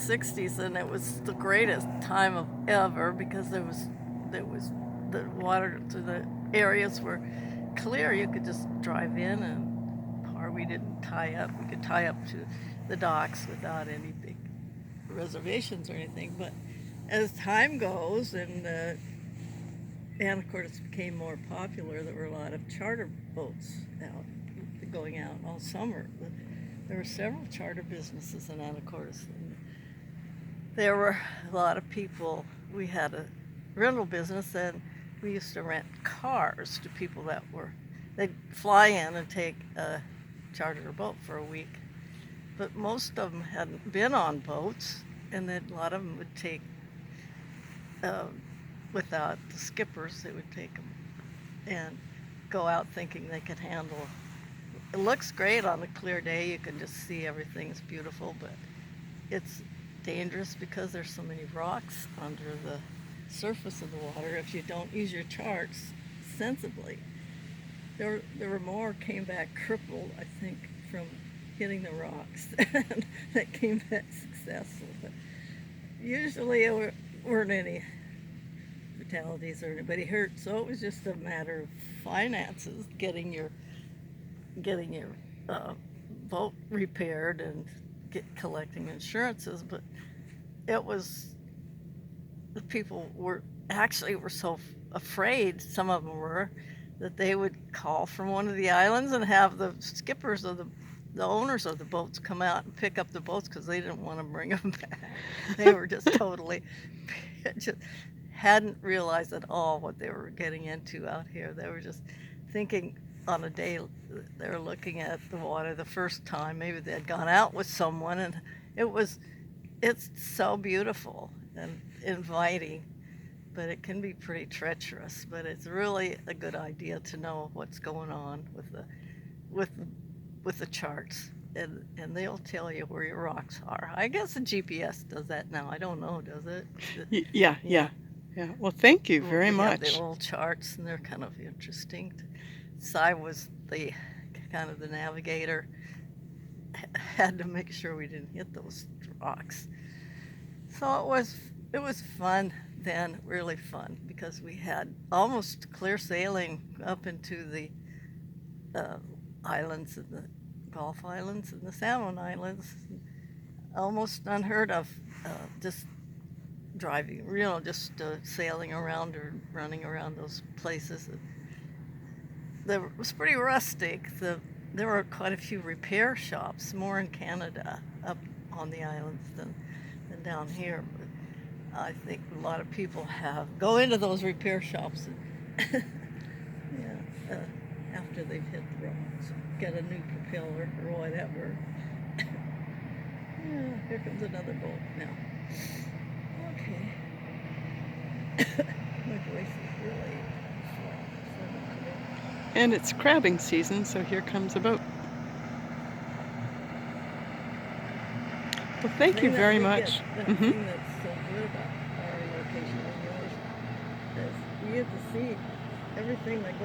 60s, and it was the greatest time of ever because there was the water to the areas were clear. You could just drive in and park. We didn't tie up. We could tie up to the docks without any big reservations or anything. But as time goes and Anacortes became more popular, there were a lot of charter boats out going out all summer. There were several charter businesses in Anacortes. And there were a lot of people. We had a rental business, and we used to rent cars to people they'd fly in and take a charter boat for a week. But most of them hadn't been on boats, and then a lot of them would take, without the skippers, they would take them and go out thinking they could handle. It looks great on a clear day. You can just see everything's beautiful, but it's dangerous because there's so many rocks under the surface of the water if you don't use your charts sensibly. There were more came back crippled, I think, from hitting the rocks that came back successful. But usually there weren't any fatalities or anybody hurt, so it was just a matter of finances, getting your boat repaired and collecting insurances. But it was, the people were so afraid, some of them were, that they would call from one of the islands and have the skippers of the owners of the boats come out and pick up the boats because they didn't want to bring them back. They were just totally, just hadn't realized at all what they were getting into out here. They were just thinking on a day they were looking at the water the first time. Maybe they had gone out with someone, and it's so beautiful and inviting, but it can be pretty treacherous. But it's really a good idea to know what's going on with the charts, and they'll tell you where your rocks are. I guess the GPS does that now. I don't know, does it? Yeah. Well, thank you very We have the much. little charts, and they're kind of interesting. Cy was the kind of the navigator. Had to make sure we didn't hit those rocks. So it was fun then, really fun, because we had almost clear sailing up into the islands, and the Gulf Islands and the San Juan Islands. Almost unheard of, just driving, just sailing around or running around those places. It was pretty rustic. There were quite a few repair shops, more in Canada, up on the islands than down here. But I think a lot of people go into those repair shops and after they've hit the rocks, get a new propeller or whatever. Yeah, here comes another boat now. Okay. My voice is really flat. And it's crabbing season, so here comes a boat. Well, thank you very much. The thing that's so good about our location and yours is you get to see everything that goes